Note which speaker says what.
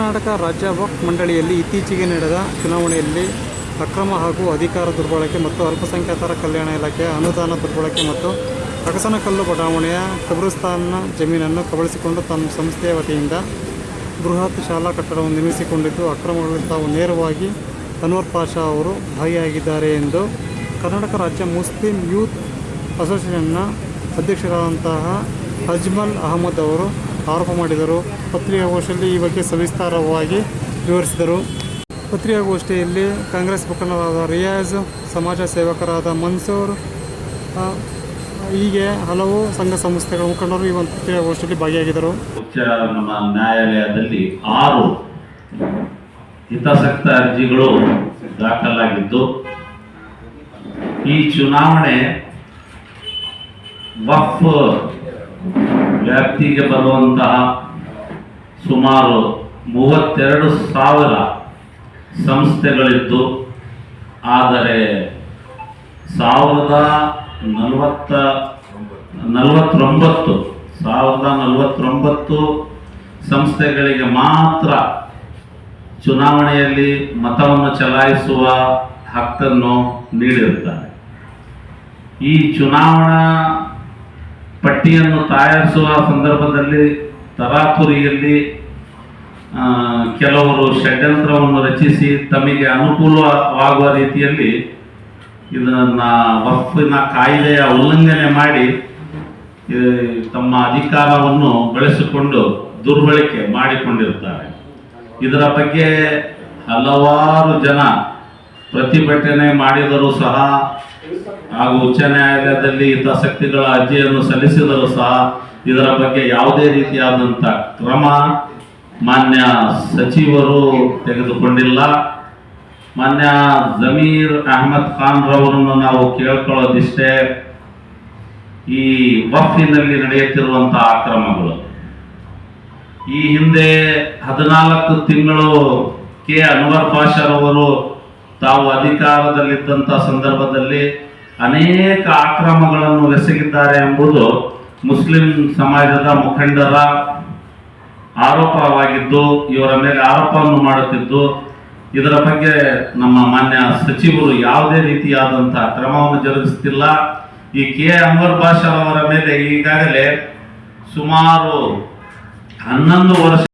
Speaker 1: ಕರ್ನಾಟಕ ರಾಜ್ಯ ವಕ್ಫ್ ಮಂಡಳಿಯಲ್ಲಿ ಇತ್ತೀಚೆಗೆ ನಡೆದ ಚುನಾವಣೆಯಲ್ಲಿ ಅಕ್ರಮ ಹಾಗೂ ಅಧಿಕಾರ ದುರ್ಬಳಕೆ ಮತ್ತು ಅಲ್ಪಸಂಖ್ಯಾತರ ಕಲ್ಯಾಣ ಇಲಾಖೆಯ ಅನುದಾನ ದುರ್ಬಳಕೆ ಮತ್ತು ಅಗಸನಕಲ್ಲು ಬಡಾವಣೆಯ ಕಬ್ರಿಸ್ತಾನ್ನ ಜಮೀನನ್ನು ಕಬಳಿಸಿಕೊಂಡು ತಮ್ಮ ಸಂಸ್ಥೆಯ ವತಿಯಿಂದ ಬೃಹತ್ ಶಾಲಾ ಕಟ್ಟಡವನ್ನು ನಿರ್ಮಿಸಿಕೊಂಡಿದ್ದು ಅಕ್ರಮಗಳಲ್ಲಿ ತಾವು ನೇರವಾಗಿ ಅನ್ವರ್ ಪಾಷಾ ಅವರು ಭಾಗಿಯಾಗಿದ್ದಾರೆ ಎಂದು ಕರ್ನಾಟಕ ರಾಜ್ಯ ಮುಸ್ಲಿಂ ಯೂತ್ ಅಸೋಸಿಯೇಷನ್ನ ಅಧ್ಯಕ್ಷರಾದಂತಹ ಅಜ್ಮಲ್ ಅಹಮದ್ ಅವರು ಆರೋಪ ಮಾಡಿದರು. ಪತ್ರಿಕಾಗೋಷ್ಠಿಯಲ್ಲಿ ಈ ಬಗ್ಗೆ ಸವಿಸ್ತಾರವಾಗಿ ವಿವರಿಸಿದರು. ಪತ್ರಿಕಾಗೋಷ್ಠಿಯಲ್ಲಿ ಕಾಂಗ್ರೆಸ್ ಮುಖಂಡರಾದ ರಿಯಾಜ್, ಸಮಾಜ ಸೇವಕರಾದ ಮನ್ಸೂರ್, ಹೀಗೆ ಹಲವು ಸಂಘ ಸಂಸ್ಥೆಗಳ ಮುಖಂಡರು ಈ ಒಂದು ಪತ್ರಿಕಾಗೋಷ್ಠಿಯಲ್ಲಿ ಭಾಗಿಯಾಗಿದ್ದರು.
Speaker 2: ನಮ್ಮ ನ್ಯಾಯಾಲಯದಲ್ಲಿ 6 ಹಿತಾಸಕ್ತ ಅರ್ಜಿಗಳು ದಾಖಲಾಗಿದ್ದು, ಈ ಚುನಾವಣೆ ವಕ್ಫ್ ವ್ಯಾಪ್ತಿಗೆ ಬರುವಂತಹ ಸುಮಾರು 32,000 ಸಂಸ್ಥೆಗಳಿದ್ದು, ಆದರೆ 1049 ಸಂಸ್ಥೆಗಳಿಗೆ ಮಾತ್ರ ಚುನಾವಣೆಯಲ್ಲಿ ಮತವನ್ನು ಚಲಾಯಿಸುವ ಹಕ್ಕನ್ನು ನೀಡಿರುತ್ತಾರೆ. ಈ ಚುನಾವಣಾ ಪಟ್ಟಿಯನ್ನು ತಯಾರಿಸುವ ಸಂದರ್ಭದಲ್ಲಿ ತರಾತುರಿಯಲ್ಲಿ ಕೆಲವರು ಷಡ್ಯಂತ್ರವನ್ನು ರಚಿಸಿ ತಮಗೆ ಅನುಕೂಲವಾಗುವ ರೀತಿಯಲ್ಲಿ ಇದನ್ನು ವಕ್ಫಿನ ಕಾಯ್ದೆಯ ಉಲ್ಲಂಘನೆ ಮಾಡಿ ತಮ್ಮ ಅಧಿಕಾರವನ್ನು ಬಳಸಿಕೊಂಡು ದುರ್ಬಳಕೆ ಮಾಡಿಕೊಂಡಿರುತ್ತಾರೆ. ಇದರ ಬಗ್ಗೆ ಹಲವಾರು ಜನ ಪ್ರತಿಭಟನೆ ಮಾಡಿದರೂ ಸಹ ಹಾಗೂ ಉಚ್ಚ ನ್ಯಾಯಾಲಯದಲ್ಲಿ ಹಿತಾಸಕ್ತಿಗಳ ಅರ್ಜಿಯನ್ನು ಸಲ್ಲಿಸಿದರೂ ಸಹ ಇದರ ಬಗ್ಗೆ ಯಾವುದೇ ರೀತಿಯಾದಂಥ ಕ್ರಮ ಮಾನ್ಯ ಸಚಿವರು ತೆಗೆದುಕೊಂಡಿಲ್ಲ. ಮಾನ್ಯ ಜಮೀರ್ ಅಹಮದ್ ಖಾನ್ ರವರನ್ನು ನಾವು ಕೇಳ್ಕೊಳ್ಳೋದಿಷ್ಟೇ, ಈ ವಕ್ಫಿನಲ್ಲಿ ನಡೆಯುತ್ತಿರುವಂತಹ ಅಕ್ರಮಗಳು ಈ ಹಿಂದೆ 14 ತಿಂಗಳು ಅನ್ವರ್ ಪಾಷಾ ರವರು ತಾವು ಅಧಿಕಾರದಲ್ಲಿದ್ದಂಥ ಸಂದರ್ಭದಲ್ಲಿ ಅನೇಕ ಅಕ್ರಮಗಳನ್ನು ಎಸಗಿದ್ದಾರೆ ಎಂಬುದು ಮುಸ್ಲಿಂ ಸಮಾಜದ ಮುಖಂಡರ ಆರೋಪವಾಗಿದ್ದು, ಇವರ ಮೇಲೆ ಆರೋಪವನ್ನು ಮಾಡುತ್ತಿದ್ದು, ಇದರ ಬಗ್ಗೆ ನಮ್ಮ ಮಾನ್ಯ ಸಚಿವರು ಯಾವುದೇ ರೀತಿಯಾದಂತಹ ಕ್ರಮವನ್ನು ಜರುಗಿಸುತ್ತಿಲ್ಲ. ಈ ಅನ್ವರ್ ಪಾಷಾ ಅವರ ಮೇಲೆ ಈಗಾಗಲೇ ಸುಮಾರು 11 ವರ್ಷ